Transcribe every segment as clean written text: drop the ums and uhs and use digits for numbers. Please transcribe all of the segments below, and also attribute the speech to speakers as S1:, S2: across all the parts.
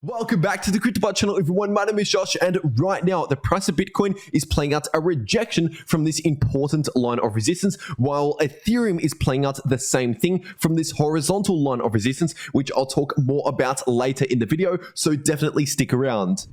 S1: Welcome back to the CryptoWorld channel, everyone. My name is Josh, and right now the price of Bitcoin is playing out a rejection from this important line of resistance, while Ethereum is playing out the same thing from this horizontal line of resistance, which I'll talk more about later in the video, so definitely stick around.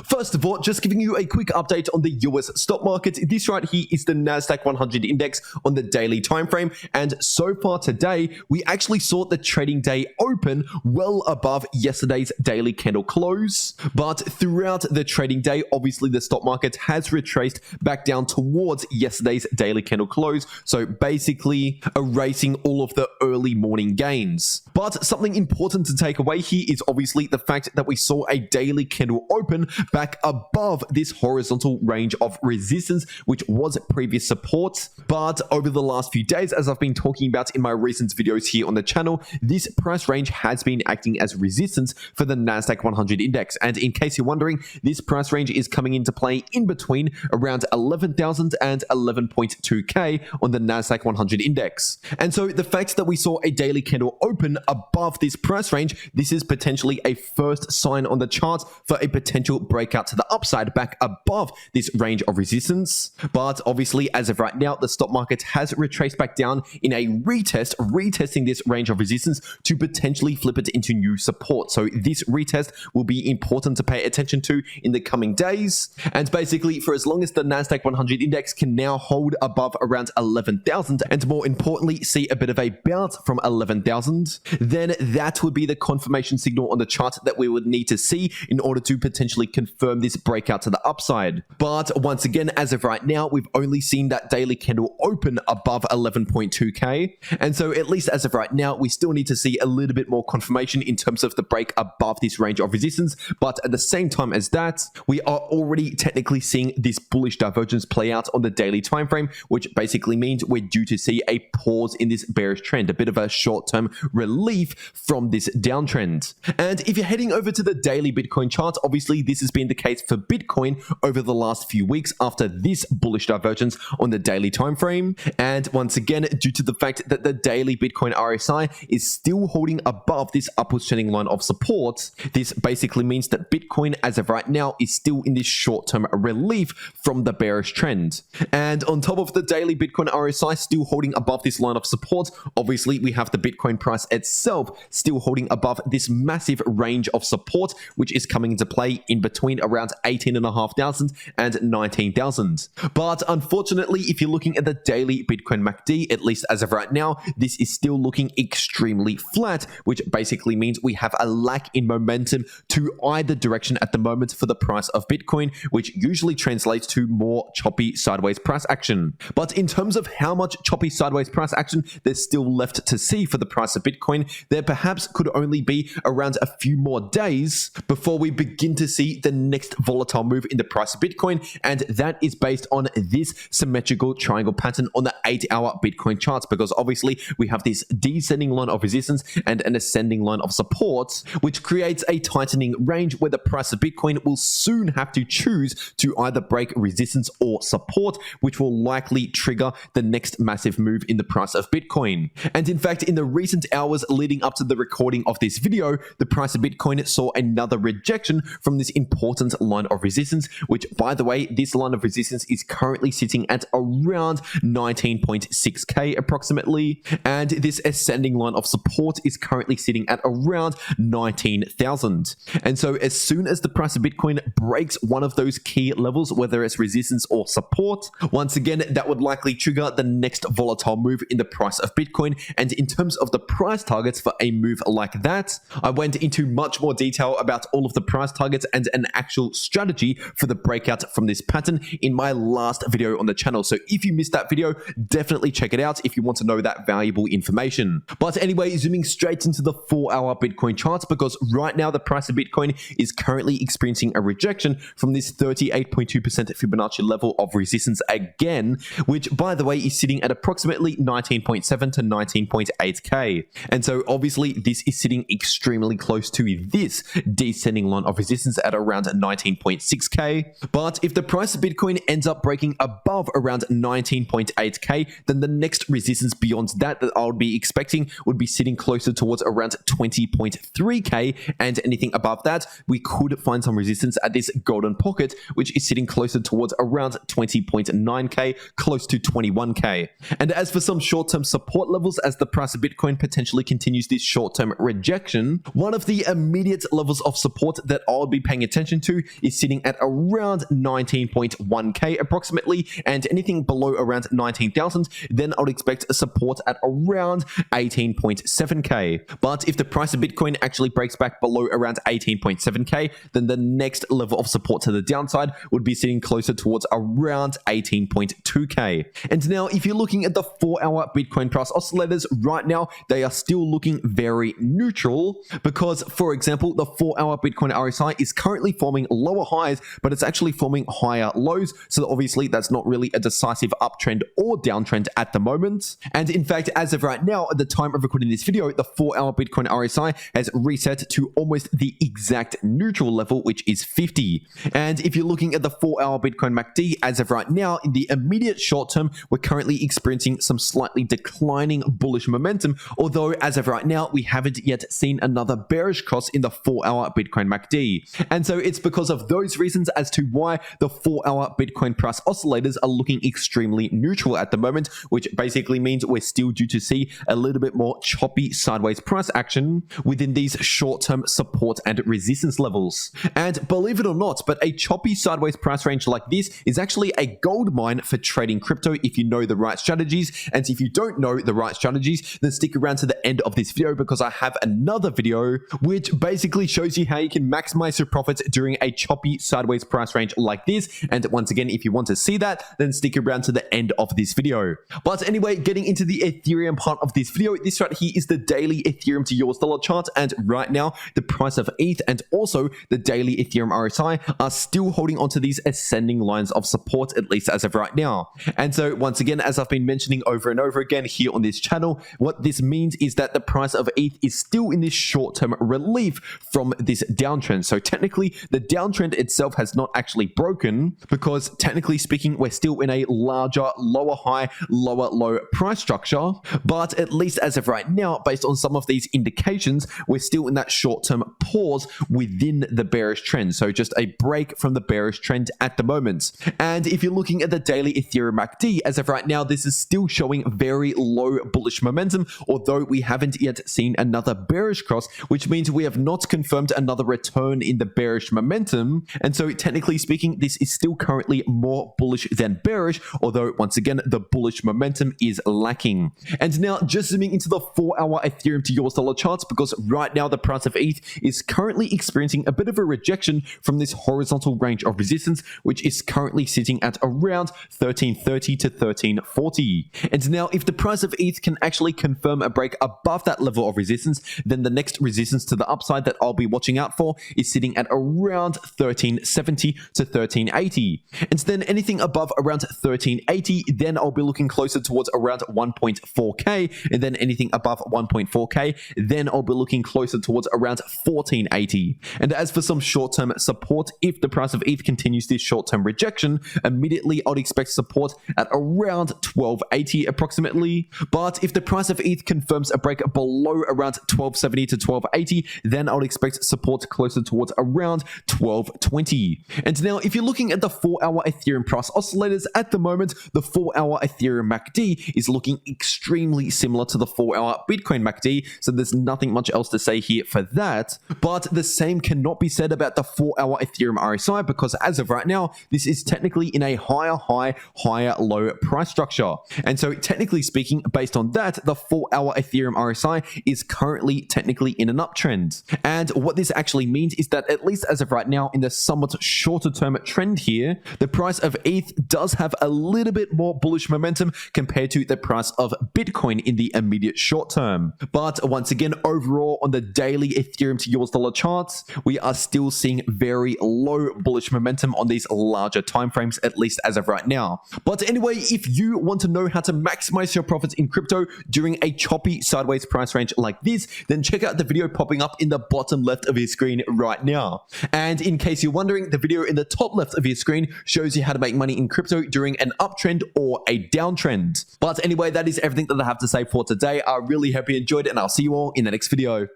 S1: First of all, just giving you a quick update on the US stock market. This right here is the Nasdaq 100 index on the daily time frame, and so far today, we actually saw the trading day open well above yesterday's daily candle close. But throughout the trading day, obviously the stock market has retraced back down towards yesterday's daily candle close, so basically erasing all of the early morning gains. But something important to take away here is obviously the fact that we saw a daily candle open back above this horizontal range of resistance, which was previous support. But over the last few days, as I've been talking about in my recent videos here on the channel, this price range has been acting as resistance for the Nasdaq 100 index. And in case you're wondering, this price range is coming into play in between around 11,000 and 11.2k on the Nasdaq 100 index. And so the fact that we saw a daily candle open above this price range, this is potentially a first sign on the chart for a potential breakout to the upside back above this range of resistance. But obviously, as of right now, the stock market has retraced back down in a retesting this range of resistance to potentially flip it into new support. So this retest will be important to pay attention to in the coming days. And basically, for as long as the Nasdaq 100 index can now hold above around 11,000, and more importantly, see a bit of a bounce from 11,000, then that would be the confirmation signal on the chart that we would need to see in order to potentially confirm this breakout to the upside. But once again, as of right now, we've only seen that daily candle open above 11.2k. And so at least as of right now, we still need to see a little bit more confirmation in terms of the break above this range of resistance. But at the same time as that, we are already technically seeing this bullish divergence play out on the daily time frame, which basically means we're due to see a pause in this bearish trend, a bit of a short-term relief from this downtrend. And if you're heading over to the daily Bitcoin chart, obviously this has been the case for Bitcoin over the last few weeks after this bullish divergence on the daily time frame. And once again, due to the fact that the daily Bitcoin RSI is still holding above this upwards trending line of support, this basically means that Bitcoin as of right now is still in this short-term relief from the bearish trend. And on top of the daily Bitcoin RSI still holding above this line of support, obviously we have the Bitcoin price itself still holding above this massive range of support, which is coming into play in between around 18,500 and 19,000. But unfortunately, if you're looking at the daily Bitcoin MACD, at least as of right now, this is still looking extremely flat, which basically means we have a lack in momentum to either direction at the moment for the price of Bitcoin, which usually translates to more choppy sideways price action. But in terms of how much choppy sideways price action there's still left to see for the price of Bitcoin, there perhaps could only be around a few more days before we begin to see the next volatile move in the price of Bitcoin, and that is based on this symmetrical triangle pattern on the 8-hour Bitcoin charts, because obviously we have this descending line of resistance and an ascending line of support, which creates a tightening range where the price of Bitcoin will soon have to choose to either break resistance or support, which will likely trigger the next massive move in the price of Bitcoin. And in fact, in the recent hours leading up to the recording of this video, the price of Bitcoin saw another rejection from this important line of resistance, which, by the way, this line of resistance is currently sitting at around 19.6k approximately, and this ascending line of support is currently sitting at around 19,000. And so as soon as the price of Bitcoin breaks one of those key levels, whether it's resistance or support, once again, that would likely trigger the next volatile move in the price of Bitcoin. And in terms of the price targets for a move like that, I went into much more detail about all of the price targets and an actual strategy for the breakout from this pattern in my last video on the channel. So if you missed that video, definitely check it out if you want to know that valuable information. But anyway, zooming straight into the 4-hour Bitcoin charts, because right now the price of Bitcoin is currently experiencing a rejection from this 38.2% Fibonacci level of resistance again, which by the way is sitting at approximately 19.7 to 19.8k. And so so obviously this is sitting extremely close to this descending line of resistance at around 19.6k. But if the price of Bitcoin ends up breaking above around 19.8k, then the next resistance beyond that I would be expecting would be sitting closer towards around 20.3k, and anything above that, we could find some resistance at this golden pocket, which is sitting closer towards around 20.9k, close to 21k. And as for some short-term support levels, as the price of Bitcoin potentially continues this short-term rejection, one of the immediate levels of support that I'll be paying attention to is sitting at around 19.1k approximately, and anything below around 19,000, then I would expect a support at around 18.7k. But if the price of Bitcoin actually breaks back below around 18.7k, then the next level of support to the downside would be sitting closer towards around 18.2k. And now if you're looking at the 4-hour Bitcoin price oscillators right now, they are still looking very neutral because, for example, the 4-hour Bitcoin RSI is currently forming lower highs, but it's actually forming higher lows. So obviously that's not really a decisive uptrend or downtrend at the moment. And in fact, as of right now, at the time of recording this video, the 4-hour Bitcoin RSI has reset to almost the exact neutral level, which is 50. And if you're looking at the 4-hour Bitcoin MACD, as of right now, in the immediate short term, we're currently experiencing some slightly declining bullish momentum, although as of right now, we haven't yet seen another bearish cross in the 4-hour Bitcoin MACD. And so it's because of those reasons as to why the 4-hour Bitcoin price oscillators are looking extremely neutral at the moment, which basically means we're still due to see a little bit more choppy sideways price action within these short-term support and resistance levels. And believe it or not, but a choppy sideways price range like this is actually a gold mine for trading crypto if you know the right strategies. And if you don't know the right strategies, then stick around to the end of this video because I have another video which basically shows you how you can maximize your profits during a choppy sideways price range like this. And once again, if you want to see that, then stick around to the end of this video. But anyway, getting into the Ethereum part of this video, this right here is the daily Ethereum to US dollar chart. And right now, the price of ETH and also the daily Ethereum RSI are still holding onto these ascending lines of support, at least as of right now. And so once again, as I've been mentioning over and over again here on this channel, what this means is that the price of ETH is still in this short-term relief from this downtrend. So technically, the downtrend itself has not actually broken because technically speaking, we're still in a larger, lower high, lower low price structure. But at least as of right now, based on some of these indications, we're still in that short-term pause within the bearish trend. So just a break from the bearish trend at the moment. And if you're looking at the daily Ethereum MACD, as of right now, this is still showing very low bullish momentum, although we haven't yet seen another bearish cross, which means we have not confirmed another return in the bearish momentum. And so technically speaking, this is still currently more bullish than bearish, although once again, the bullish momentum is lacking. And now just zooming into the 4-hour Ethereum to US dollar charts, because right now the price of ETH is currently experiencing a bit of a rejection from this horizontal range of resistance, which is currently sitting at around 1330 to 1340. And now if the price of ETH can actually confirm a break above that level of resistance, then the next resistance to the upside that I'll be watching out for is sitting at around 1370 to 1380. And then anything above around 1380, then I'll be looking closer towards around 1.4k, and then anything above 1.4k, then I'll be looking closer towards around 1480. And as for some short-term support, if the price of ETH continues this short-term rejection, immediately I'd expect support at around 1280 approximately. But if the price of ETH confirms a break below around 1270 to 1280, then I would expect support closer towards around 1220. And now if you're looking at the 4-hour Ethereum price oscillators at the moment, the 4-hour Ethereum MACD is looking extremely similar to the 4-hour Bitcoin MACD, so there's nothing much else to say here for that. But the same cannot be said about the 4-hour Ethereum RSI, because as of right now, this is technically in a higher high, higher low price structure. And so technically speaking, based on that, the 4-hour Ethereum RSI is currently technically in an uptrend. And what this actually means is that at least as of right now, in the somewhat shorter term trend here, the price of ETH does have a little bit more bullish momentum compared to the price of Bitcoin in the immediate short term. But once again, overall on the daily Ethereum to US dollar charts, we are still seeing very low bullish momentum on these larger timeframes, at least as of right now. But anyway, if you want to know how to maximize your profits in crypto during a choppy sideways sideways price range like this, then check out the video popping up in the bottom left of your screen right now. And in case you're wondering, the video in the top left of your screen shows you how to make money in crypto during an uptrend or a downtrend. But anyway, that is everything that I have to say for today. I really hope you enjoyed it, and I'll see you all in the next video.